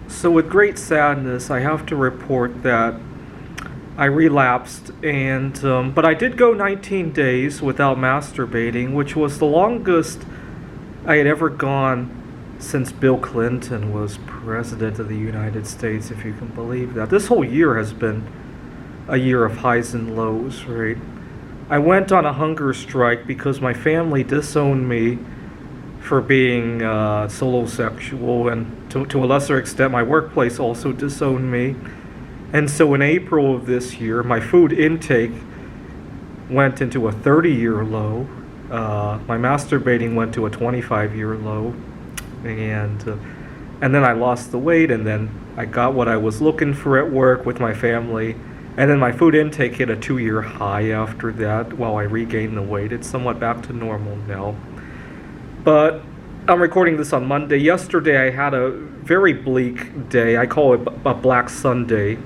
So with great sadness, I have to report that I relapsed, and but I did go 19 days without masturbating, which was the longest I had ever gone since Bill Clinton was president of the United States, if you can believe that. This whole year has been a year of highs and lows, right? I went on a hunger strike because my family disowned me for being solo sexual, and to a lesser extent, my workplace also disowned me. And so in April of this year, my food intake went into a 30-year low. My masturbating went to a 25-year low, and then I lost the weight, and then I got what I was looking for at work with my family, and then my food intake hit a 2-year high after that. While I regained the weight, it's somewhat back to normal now. But I'm recording this on Monday. Yesterday I had a very bleak day. I call it a Black Sunday.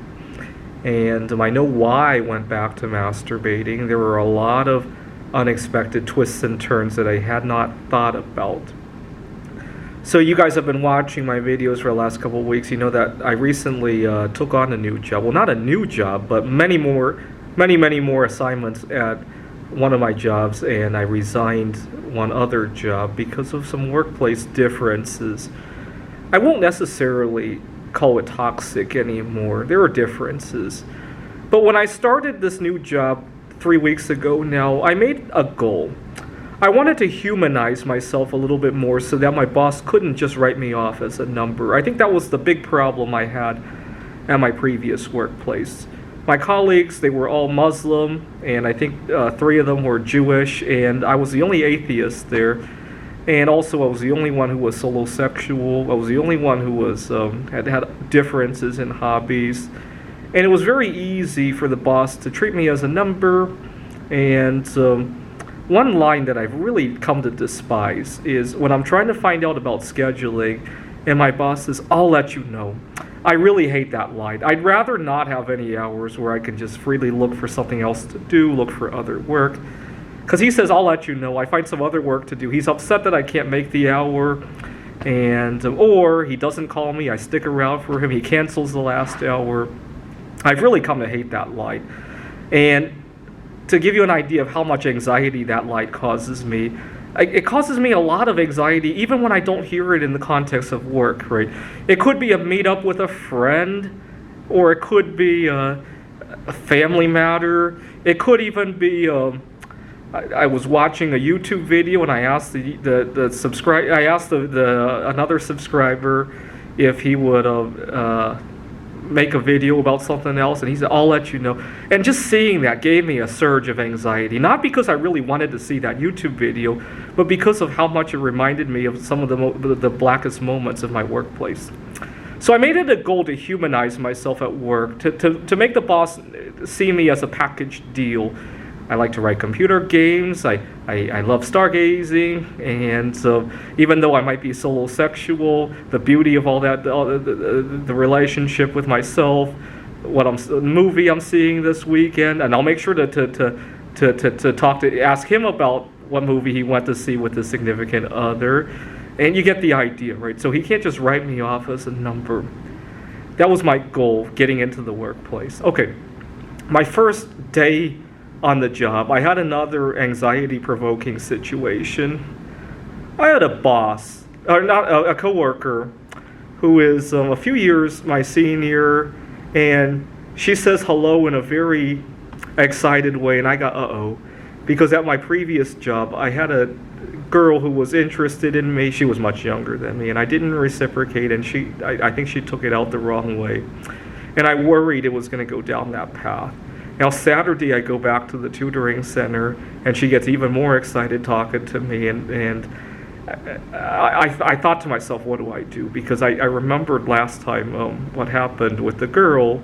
And I know why I went back to masturbating. There were a lot of unexpected twists and turns that I had not thought about. So you guys have been watching my videos for the last couple of weeks. You know that I recently took on a new job. Well, not a new job, but many more assignments at one of my jobs, and I resigned one other job because of some workplace differences. I won't necessarily call it toxic anymore. There are differences. But when I started this new job 3 weeks ago now, I made a goal. I wanted to humanize myself a little bit more so that my boss couldn't just write me off as a number. I think that was the big problem I had at my previous workplace. My colleagues, they were all Muslim, and I think 3 of them were Jewish, and I was the only atheist there. And also I was the only one who was solo sexual. I was the only one who was had differences in hobbies. And it was very easy for the boss to treat me as a number. And one line that I've really come to despise is when I'm trying to find out about scheduling, and my boss says, "I'll let you know." I really hate that line. I'd rather not have any hours where I can just freely look for something else to do, look for other work. Because he says, "I'll let you know." I find some other work to do. He's upset that I can't make the hour, and or he doesn't call me. I stick around for him. He cancels the last hour. I've really come to hate that line. And to give you an idea of how much anxiety that line causes me, it causes me a lot of anxiety even when I don't hear it in the context of work, right? It could be a meetup with a friend, or it could be a family matter. It could even be I was watching a YouTube video, and I asked another subscriber if he would make a video about something else, and he said, "I'll let you know." And just seeing that gave me a surge of anxiety, not because I really wanted to see that YouTube video, but because of how much it reminded me of some of the blackest moments of my workplace. So I made it a goal to humanize myself at work, to make the boss see me as a package deal. I like to write computer games. I love stargazing, and so even though I might be solo sexual, the beauty of all that, the relationship with myself, movie I'm seeing this weekend, and I'll make sure to ask him about what movie he went to see with his significant other, and you get the idea, right? So he can't just write me off as a number. That was my goal, getting into the workplace. Okay, my first day on the job, I had another anxiety-provoking situation. I had a boss, or not a coworker, who is a few years my senior, and she says hello in a very excited way, and I got uh-oh, because at my previous job, I had a girl who was interested in me. She was much younger than me, and I didn't reciprocate, and I think she took it out the wrong way, and I worried it was going to go down that path. Now, Saturday, I go back to the tutoring center, and she gets even more excited talking to me, and I thought to myself, what do I do? Because I remembered last time what happened with the girl,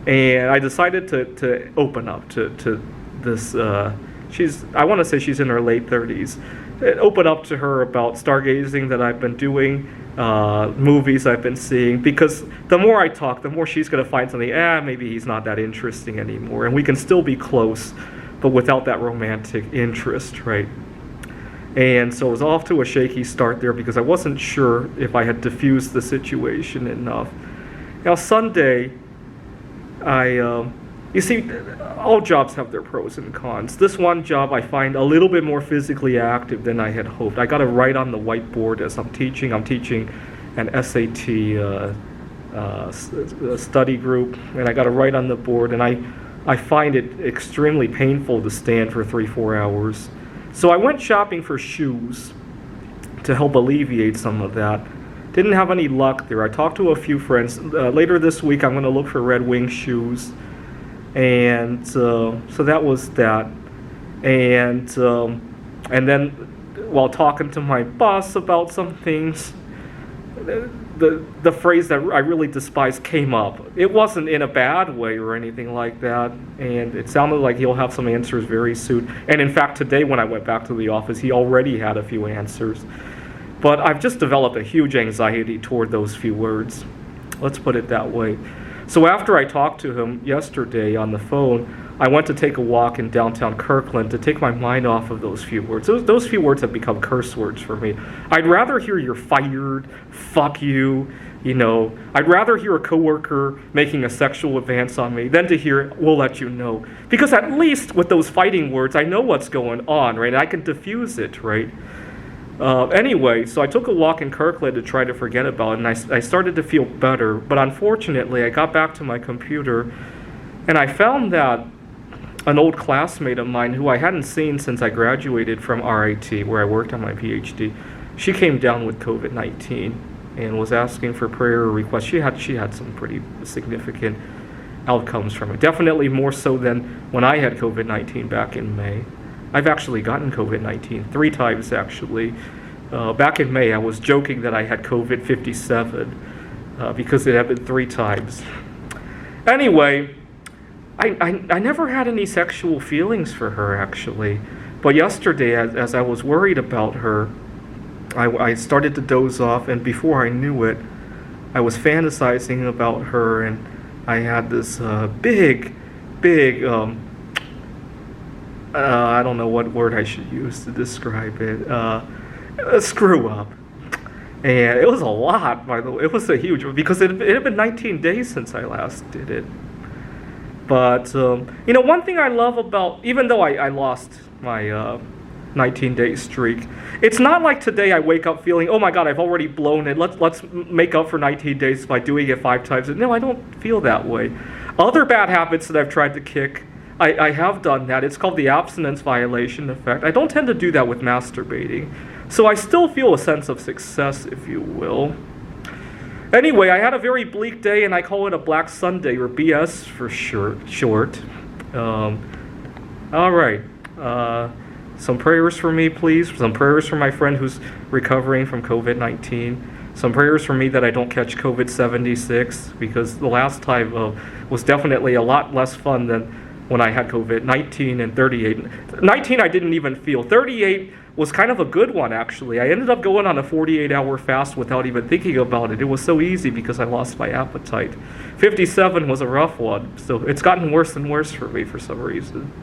and I decided to open up to this, I want to say she's in her late 30s, open up to her about stargazing that I've been doing, movies I've been seeing, because the more I talk, the more she's going to find something, maybe he's not that interesting anymore, and we can still be close, but without that romantic interest, right? And so it was off to a shaky start there because I wasn't sure if I had diffused the situation enough. Now, Sunday, you see, all jobs have their pros and cons. This one job I find a little bit more physically active than I had hoped. I got to write on the whiteboard as I'm teaching. I'm teaching an SAT study group, and I got to write on the board, and I find it extremely painful to stand for 3-4 hours. So I went shopping for shoes to help alleviate some of that. Didn't have any luck there. I talked to a few friends. Later this week, I'm going to look for Red Wing shoes. And so that was that. And then while talking to my boss about some things, the phrase that I really despise came up. It wasn't in a bad way or anything like that, and it sounded like he'll have some answers very soon. And in fact, today when I went back to the office, he already had a few answers. But I've just developed a huge anxiety toward those few words. Let's put it that way. So after I talked to him yesterday on the phone, I went to take a walk in downtown Kirkland to take my mind off of those few words. Those few words have become curse words for me. I'd rather hear "you're fired," "fuck you," I'd rather hear a coworker making a sexual advance on me than to hear "we'll let you know." Because at least with those fighting words, I know what's going on, right? I can diffuse it, right? Anyway, so I took a walk in Kirkland to try to forget about it, and I started to feel better. But unfortunately, I got back to my computer, and I found that an old classmate of mine who I hadn't seen since I graduated from RIT, where I worked on my PhD, she came down with COVID-19 and was asking for prayer requests. She had some pretty significant outcomes from it. Definitely more so than when I had COVID-19 back in May. I've actually gotten COVID-19 3 times, actually. Back in May, I was joking that I had COVID 57 because it happened 3 times. Anyway, I never had any sexual feelings for her, actually. But yesterday, as I was worried about her, I started to doze off, and before I knew it, I was fantasizing about her, and I had this big, I don't know what word I should use to describe it, a screw up. And it was a lot, by the way. It was a huge one, because it had been 19 days since I last did it. But, one thing I love about, even though I lost my 19-day streak, it's not like today I wake up feeling, oh my God, I've already blown it. Let's make up for 19 days by doing it 5 times. No, I don't feel that way. Other bad habits that I've tried to kick, I have done that. It's called the abstinence violation effect. I don't tend to do that with masturbating. So I still feel a sense of success, if you will. Anyway, I had a very bleak day, and I call it a Black Sunday, or BS for short. All right. Some prayers for me, please. Some prayers for my friend who's recovering from COVID-19. Some prayers for me that I don't catch COVID-76, because the last time was definitely a lot less fun than when I had COVID-19 and 38. 19 I didn't even feel. 38 was kind of a good one, actually. I ended up going on a 48-hour fast without even thinking about it. It was so easy because I lost my appetite. 57 was a rough one, so it's gotten worse and worse for me for some reason.